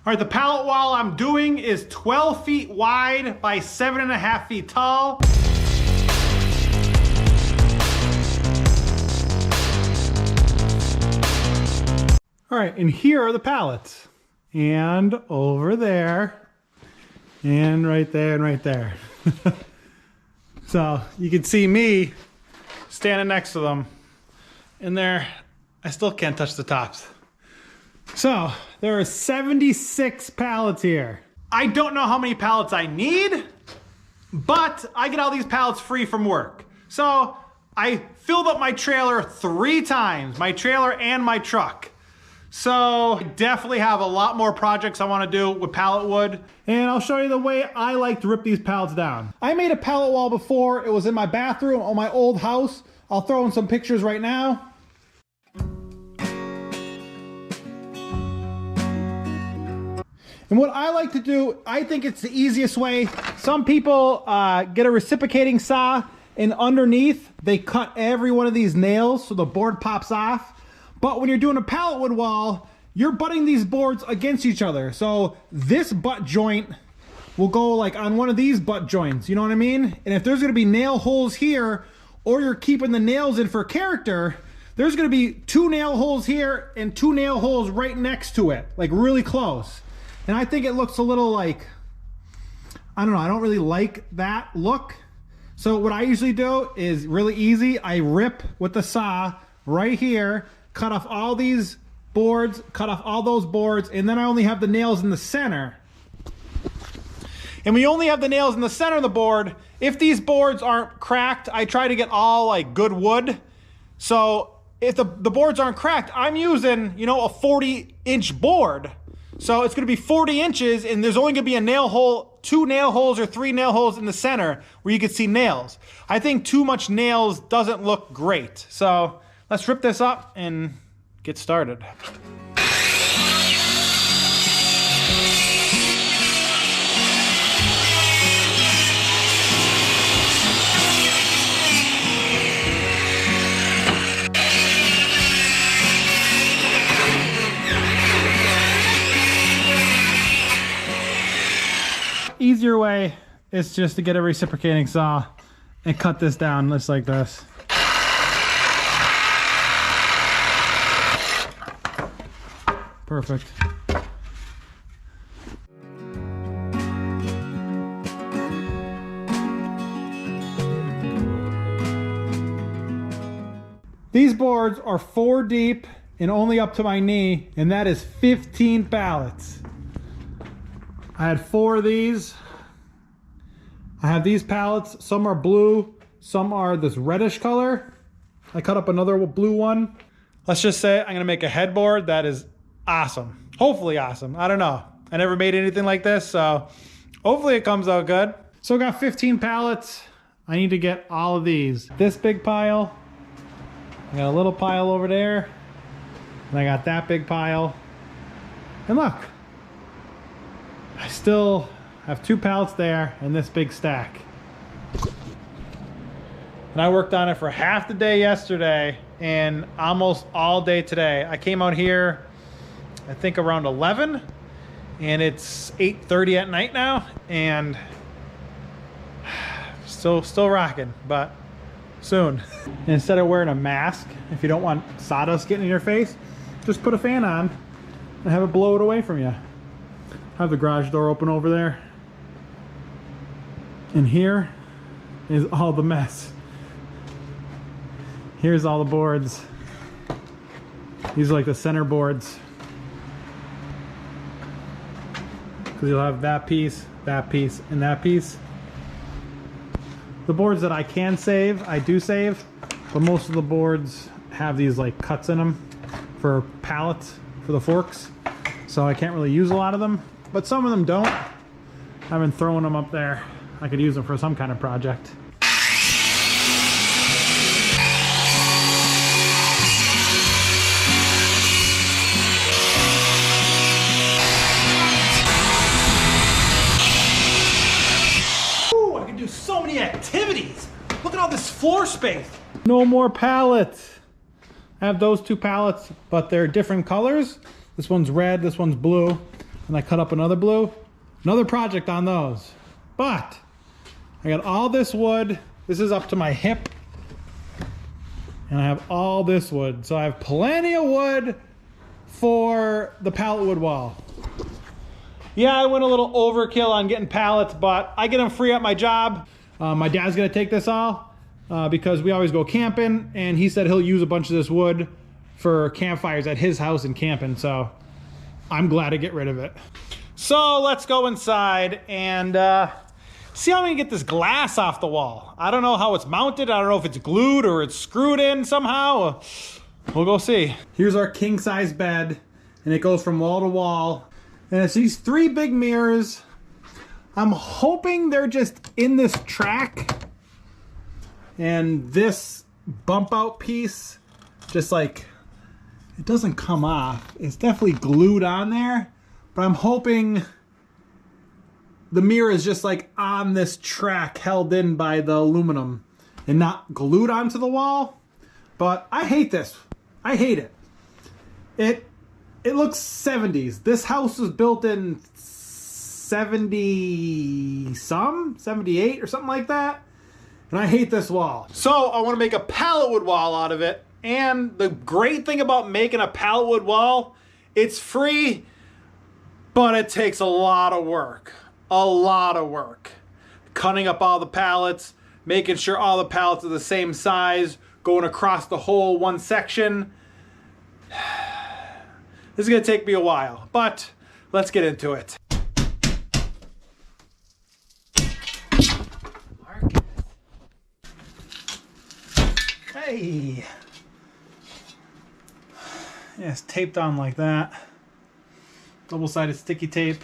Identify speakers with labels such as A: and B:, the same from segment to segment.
A: All right, the pallet wall I'm doing is 12 feet wide by 7.5 feet tall. All right, and here are the pallets. And over there, and right there, and right there. So you can see me standing next to them. And there, I still can't touch the tops. So there are 76 pallets here. I don't know how many pallets I need, but I get all these pallets free from work. So I filled up my trailer 3 times, my trailer and my truck. So I definitely have a lot more projects I want to do with pallet wood. And I'll show you the way I like to rip these pallets down. I made a pallet wall before. It was in my bathroom on my old house. I'll throw in some pictures right now. And what I like to do, I think it's the easiest way. Some people get a reciprocating saw, and underneath they cut every one of these nails so the board pops off. But when you're doing a pallet wood wall, you're butting these boards against each other. So this butt joint will go like on one of these butt joints, you know what I mean? And if there's gonna be nail holes here, or you're keeping the nails in for character, there's gonna be 2 nail holes here and 2 nail holes right next to it, like really close. And I think it looks a little like, I don't know, I don't really like that look. So what I usually do is really easy. I rip with the saw right here, cut off all these boards, cut off all those boards, and then I only have the nails in the center. And we only have the nails in the center of the board. If these boards aren't cracked, I try to get all like good wood. So if the boards aren't cracked, I'm using, you know, a 40-inch board. So it's gonna be 40 inches and there's only gonna be a nail hole, 2 nail holes or 3 nail holes in the center where you can see nails. I think too much nails doesn't look great. So let's rip this up and get started. Easier way is just to get a reciprocating saw and cut this down just like this. Perfect. These boards are 4 deep and only up to my knee, and that is 15 pallets. I had 4 of these. I have these pallets. Some are blue, some are this reddish color. I cut up another blue one. Let's just say I'm gonna make a headboard that is awesome. Hopefully awesome. I don't know. I never made anything like this, so hopefully it comes out good. So I got 15 pallets. I need to get all of these. This big pile. I got a little pile over there. And I got that big pile. And look, I still have 2 pallets there and this big stack. And I worked on it for half the day yesterday and almost all day today. I came out here, I think around 11, and it's 8:30 at night now, and still rocking, but soon. And instead of wearing a mask, if you don't want sawdust getting in your face, just put a fan on and have it blow it away from you. I have the garage door open over there. And here is all the mess. Here's all the boards. These are like the center boards. Because you'll have that piece, and that piece. The boards that I can save, I do save, but most of the boards have these like cuts in them for pallets, for the forks. So I can't really use a lot of them, but some of them don't. I've been throwing them up there. I could use them for some kind of project. Ooh, I can do so many activities. Look at all this floor space. No more pallets. I have those 2 pallets, but they're different colors. This one's red, this one's blue. And I cut up another blue. Another project on those. But I got all this wood. This is up to my hip. And I have all this wood. So I have plenty of wood for the pallet wood wall. Yeah, I went a little overkill on getting pallets, but I get them free at my job. My dad's gonna take this all because we always go camping, and he said he'll use a bunch of this wood for campfires at his house and camping, so I'm glad to get rid of it. So let's go inside and see how we can get this glass off the wall. I don't know how it's mounted. I don't know if it's glued or it's screwed in somehow. We'll go see. Here's our king size bed, and it goes from wall to wall. And it's these 3 big mirrors. I'm hoping they're just in this track. And this bump out piece, just like, it doesn't come off. It's definitely glued on there. But I'm hoping the mirror is just like on this track held in by the aluminum and not glued onto the wall. But I hate this. I hate it. It looks 70s. This house was built in 78 or something like that. And I hate this wall. So I want to make a pallet wood wall out of it. And the great thing about making a pallet wood wall, it's free, but it takes a lot of work. A lot of work. Cutting up all the pallets, making sure all the pallets are the same size, going across the whole one section. This is going to take me a while, but let's get into it. Marcus. Hey. Yeah, it's taped on like that. Double-sided sticky tape.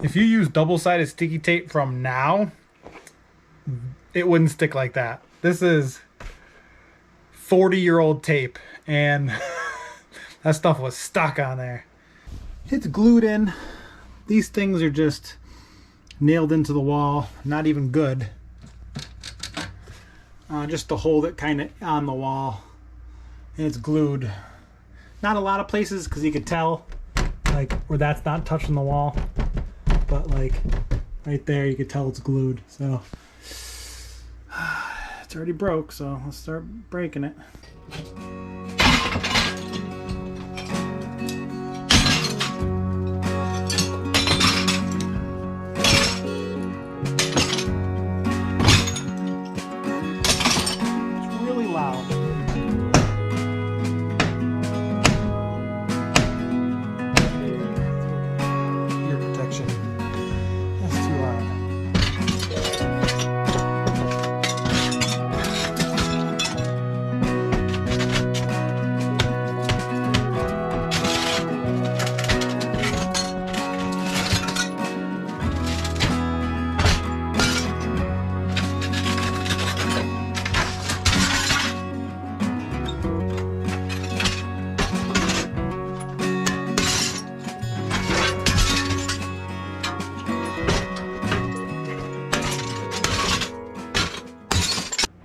A: If you use double-sided sticky tape from now, it wouldn't stick like that. This is 40-year-old tape, and that stuff was stuck on there. It's glued in. These things are just nailed into the wall, not even good. Just to hold it kind of on the wall, and it's glued. Not a lot of places, because you could tell, like, where that's not touching the wall, but like right there you could tell it's glued. So it's already broke, so let's start breaking it. It's really loud. Ear protection. That's too loud.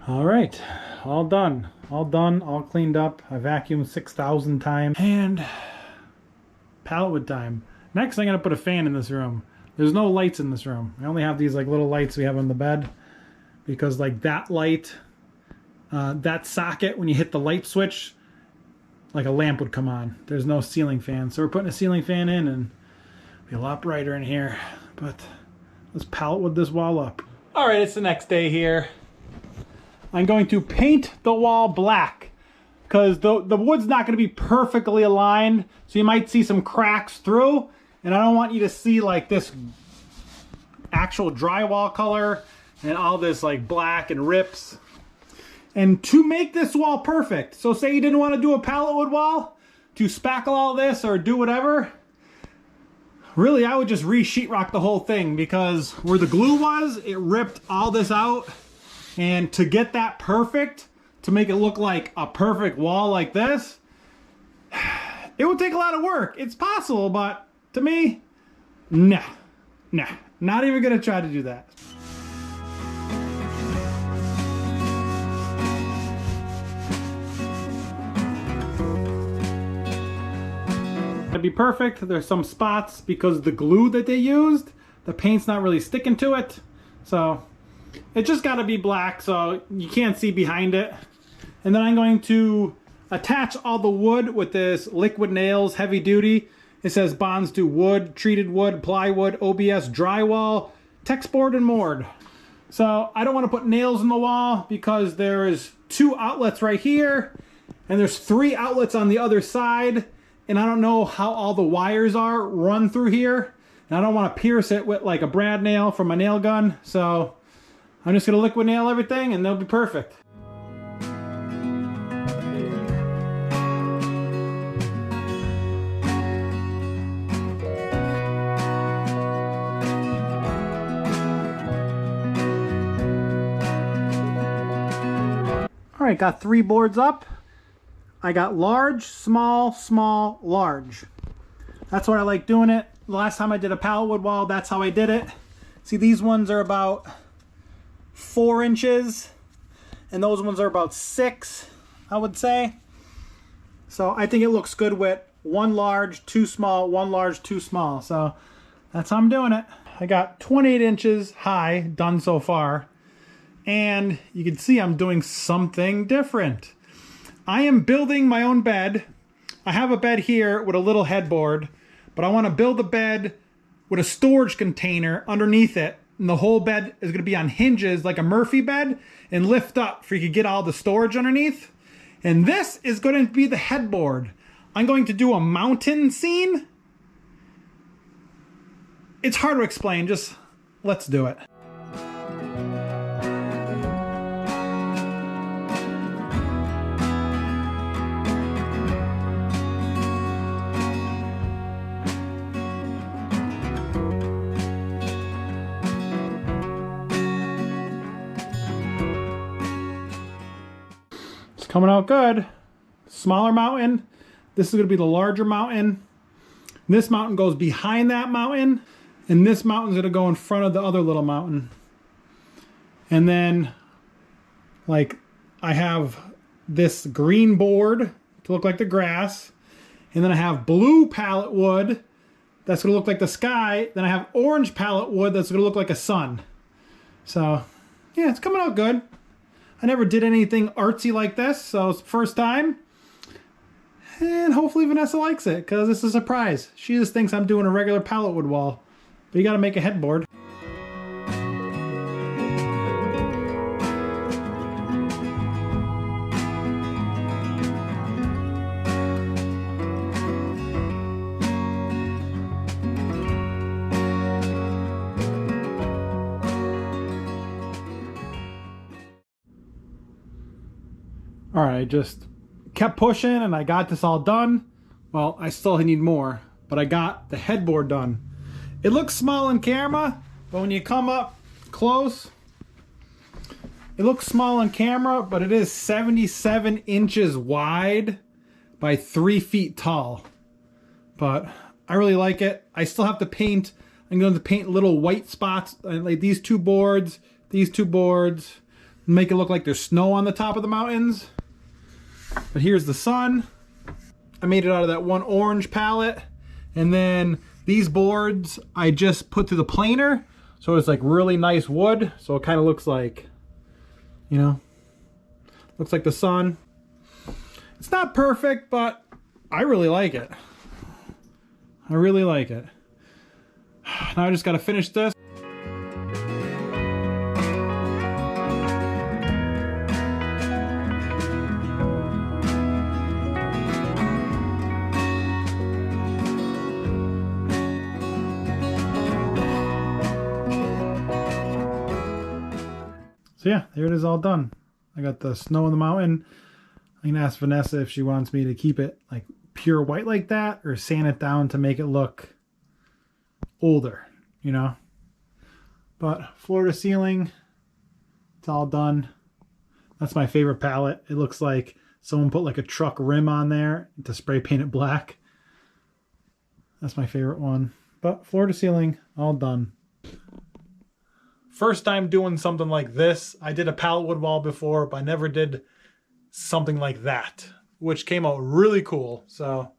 A: All right, all done, all cleaned up. I vacuumed 6,000 times, and pallet wood time. Next, I'm gonna put a fan in this room. There's no lights in this room. I only have these like little lights we have on the bed, because like that light, that socket, when you hit the light switch, like a lamp would come on. There's no ceiling fan, so we're putting a ceiling fan in, and it'll be a lot brighter in here. But let's pallet wood this wall up. All right, it's the next day here. I'm going to paint the wall black because the wood's not going to be perfectly aligned, so you might see some cracks through, and I don't want you to see like this actual drywall color and all this like black and rips. And to make this wall perfect, so say you didn't want to do a pallet wood wall, to spackle all this or do whatever, really I would just re-sheetrock the whole thing, because where the glue was, it ripped all this out. And to get that perfect, to make it look like a perfect wall like this, it would take a lot of work. It's possible, but to me, nah, not even gonna try to do that. to be perfect. There's some spots because the glue that they used, the paint's not really sticking to it. So it just got to be black so you can't see behind it. And then I'm going to attach all the wood with this liquid nails, heavy duty. It says bonds to wood, treated wood, plywood, OBS, drywall, text board, and moored. So I don't want to put nails in the wall because there is 2 outlets right here and there's 3 outlets on the other side. And I don't know how all the wires are run through here. And I don't want to pierce it with like a brad nail from my nail gun. So I'm just going to liquid nail everything and they'll be perfect. All right, got 3 boards up. I got large, small, small, large. That's what I like doing it. The last time I did a pallet wood wall, that's how I did it. See, these ones are about 4 inches, and those ones are about 6, I would say. So I think it looks good with 1 large, 2 small, 1 large, 2 small. So that's how I'm doing it. I got 28 inches high done so far. And you can see I'm doing something different. I am building my own bed. I have a bed here with a little headboard, but I want to build a bed with a storage container underneath it. And the whole bed is going to be on hinges like a Murphy bed and lift up for you to get all the storage underneath. And this is going to be the headboard. I'm going to do a mountain scene. It's hard to explain, just let's do it. Coming out good. Smaller mountain. This is going to be the larger mountain. This mountain goes behind that mountain, and this mountain's going to go in front of the other little mountain. And then, like, I have this green board to look like the grass, and then I have blue pallet wood that's going to look like the sky. Then I have orange pallet wood that's going to look like a sun. So, yeah, it's coming out good. I never did anything artsy like this, so it's the first time. And hopefully Vanessa likes it, because this is a surprise. She just thinks I'm doing a regular pallet wood wall. But you gotta make a headboard. All right, I just kept pushing and I got this all done. Well, I still need more, but I got the headboard done. It looks small on camera, but when you come up close, it looks small on camera, but it is 77 inches wide by 3 feet tall. But I really like it. I still have to paint. I'm going to paint little white spots, like these two boards, make it look like there's snow on the top of the mountains. But here's the sun. I made it out of that one orange pallet. And then these boards I just put through the planer. So it's like really nice wood. So it kind of looks like, you know, looks like the sun. It's not perfect, but I really like it. I really like it. Now I just got to finish this. So yeah, there it is, all done. I got the snow on the mountain. I'm gonna ask Vanessa if she wants me to keep it like pure white like that or sand it down to make it look older, you know. But floor to ceiling, it's all done. That's my favorite palette. It looks like someone put like a truck rim on there to spray paint it black. That's my favorite one. But floor to ceiling, all done. First time doing something like this. I did a pallet wood wall before, but I never did something like that, which came out really cool. So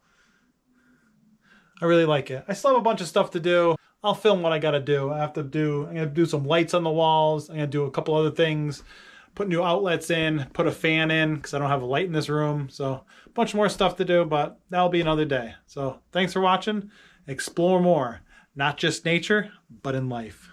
A: I really like it. I still have a bunch of stuff to do. I'll film what I gotta do. I'm gonna do some lights on the walls. I'm gonna do a couple other things. Put new outlets in, put a fan in because I don't have a light in this room. So a bunch more stuff to do, but that'll be another day. So thanks for watching. Explore more, not just nature, but in life.